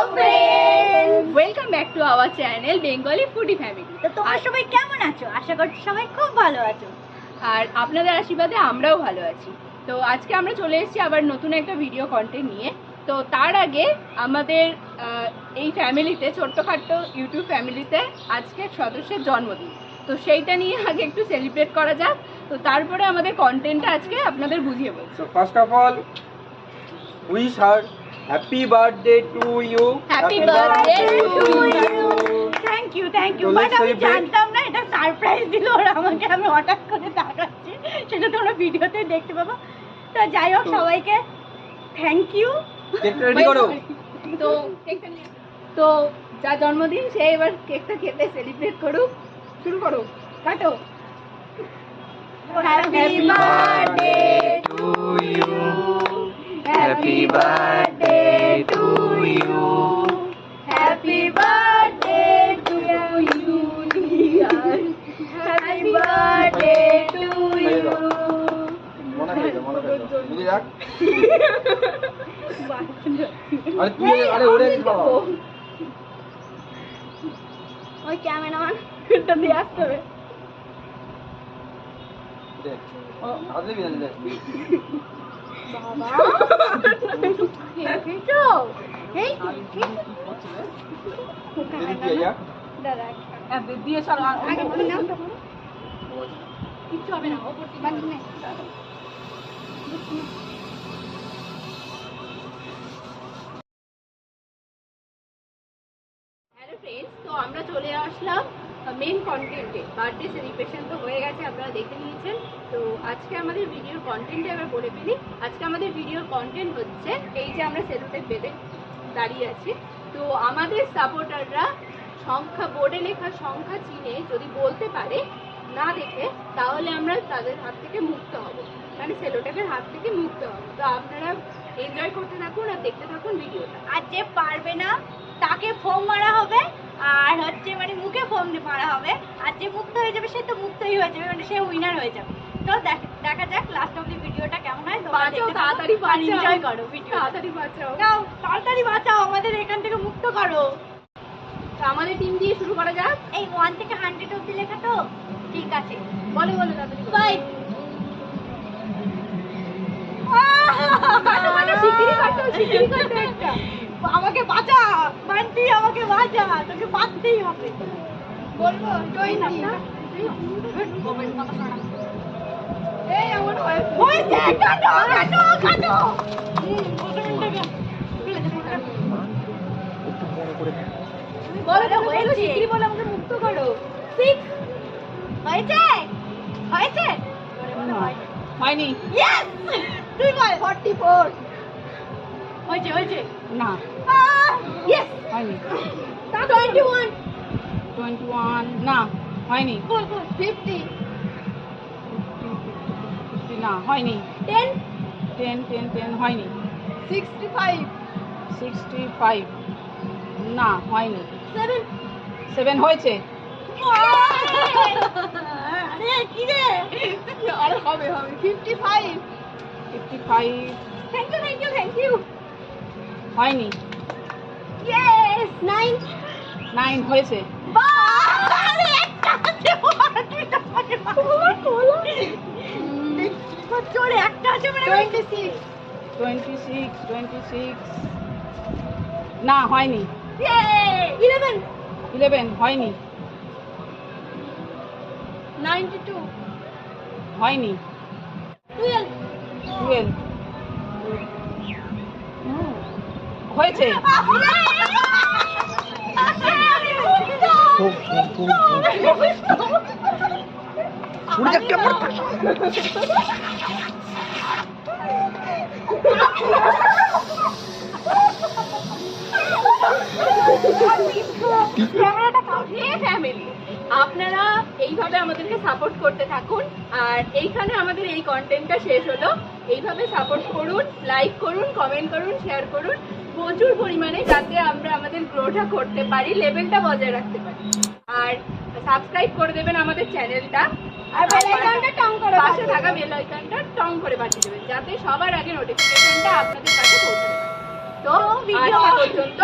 friends, welcome back to our channel Bengali Foodie Family. তো তোমরা সবাই কেমন আছো? আশা করছি সবাই খুব ভালো আছো আর আপনাদের আশীর্বাদে আমরাও ভালো আছি। তো আজকে আমরা চলে এসেছি আবার নতুন একটা ভিডিও কন্টেন্ট নিয়ে। তো তার আগে আমাদের এই ফ্যামিলিতে ছোট্টখাট্ট ইউটিউব ফ্যামিলিতে আজকে এক সদস্যের জন্মদিন, তো সেইটা নিয়ে আগে একটু সেলিব্রেট করা যাক। তো তারপরে আমাদের কন্টেন্টটা আজকে আপনাদের বুঝিয়ে বলছি। So first of all, wish her happy birthday to you. Happy birthday to you. Thank you So but let's আমি celebrate. জানতাম না এটা সারপ্রাইজ দিল ওরা আমাকে, আমি হঠাৎ করে তাকাচ্ছি, সেটা তোমরা ভিডিওতে দেখতে পাবো। তো যাই হোক, সবাইকে থ্যাংক ইউ। Cake ready করো। তো কেকটা নিয়ে তো যা জন্মদিন সে এবার কেকটা খেতে সেলিব্রেট করুক। শুরু করো, কাটো। Happy birthday to you. Happy birthday to you, happy birthday to you dear, happy birthday to you. মনে থাকে বুঝে যাক। আরে তুই আরে ওরে বাবা। ওই ক্যামেরাম্যান ফিল্টার দিয়ে আসতে হবে। দে। আদে বিনা দে। বাবা খেয়েছো? এই দিদি দিয়ে যা। দাদা দিয়ে চলো আগে তুমি নামটা বলো। কিচ্ছু হবে না, ওপর থেকে বাকি নেই। হ্যালো ফ্রেন্ডস, তো আমরা চলে আসলাম মেন কন্টেন্টে। বার্থডে সেলিব্রেশন তো হয়ে গেছে, আপনারা দেখে নিয়েছেন। তো আজকে আমাদের ভিডিওর কন্টেন্টে এবার বলে ফেলি। আজকে আমাদের ভিডিওর কন্টেন্ট হচ্ছে এই যে আমরা সেলুটেপ বেঁধে দাঁড়িয়ে আছি। তো আমাদের সাপোর্টাররা সংখ্যা, বোর্ডে লেখা সংখ্যা চিনে যদি বলতে পারে না দেখে, তাহলে আমরা তাদের হাত থেকে মুক্ত হব, মানে সেলোটেপের হাত থেকে মুক্ত হব। তো আপনারা এনজয় করতে থাকুন আর দেখতে থাকুন ভিডিওটা। আর যে পারবে না তাকে ফোম মারা হবে, আর হচ্ছে মানে মুখে ফোম মারা হবে। আর যে মুক্ত হয়ে যাবে সে তো মুক্তই হয়ে যাবে, মানে সে উইনার হয়ে যাবে। তো দেখা যাক লাস্ট অব দি ভিডিওটা কেমন হয়। তোমরা বাঁচাও, দেখতে তাড়াতাড়ি থাকো আর বাঁচাও। এনজয় করো ভিডিও। তাড়াতাড়ি বাঁচাও, নাও তাড়াতাড়ি বাঁচাও, আমাদের এখান থেকে মুক্ত করো। তো আমাদের টিম দিয়ে শুরু করা যাক। এই 1 থেকে 100 অবধি লেখা তো ঠিক আছে। বলো বলো তাড়াতাড়ি বলো। 5 কাটো কাটো, শিগগিরই কাটো, শিগগিরই কাটো একটা। আমাকে বাঁচা বান্টি, আমাকে বাঁচা, তোকে বাঁচতেই হবে। বলবো 20 না? এই আমার হয়েছে। হয়েছে, কাটো কাটো কাটো। বলো বলো, হয়েছে। শিগগিরই বলো, আমাকে মুক্ত করো। 6 হয়েছে হয়েছে হয়নি। ইয়েস, তুই বল। 44 হয়েছে হয়েছে না, ইয়েস। হয়নি। 21 21 না, হয়নি। বল বল। 50 না, হয়নি। 10 10 হয়নি। 65 না, হয়নি। 7 হয়েছে। আরে কি রে, আর হবে 55 থ্যাংক ইউ হয়নি। ইয়েস। 9 9 হয়েছে। আরে একটা আছে, তুই তো আমাকে চলে একটা আছে মানে 26 না, হয়নি। 11 হয়নি। 92 হয়নি। 12 হয়েছে। ফ্যামিলি, আপনারা এইভাবে আমাদেরকে সাপোর্ট করতে থাকুন। আর এইখানে আমাদের এই কন্টেন্টটা শেষ হলো। এইভাবে সাপোর্ট করুন, লাইক করুন, কমেন্ট করুন, শেয়ার করুন প্রচুর পরিমাণে, যাতে আমরা আমাদের গ্রোটা করতে পারি, লেভেলটা বজায় রাখতে পারি। আর সাবস্ক্রাইব করে দেবেন আমাদের চ্যানেলটা, আর বেল আইকনটা টং করে পাশে থাকা বেল আইকনটা টং করে বাজিয়ে দেবেন, যাতে সবার আগে নোটিফিকেশনটা আপনাদের কাছে পৌঁছে যায়। তো ভিডিও পর্যন্ত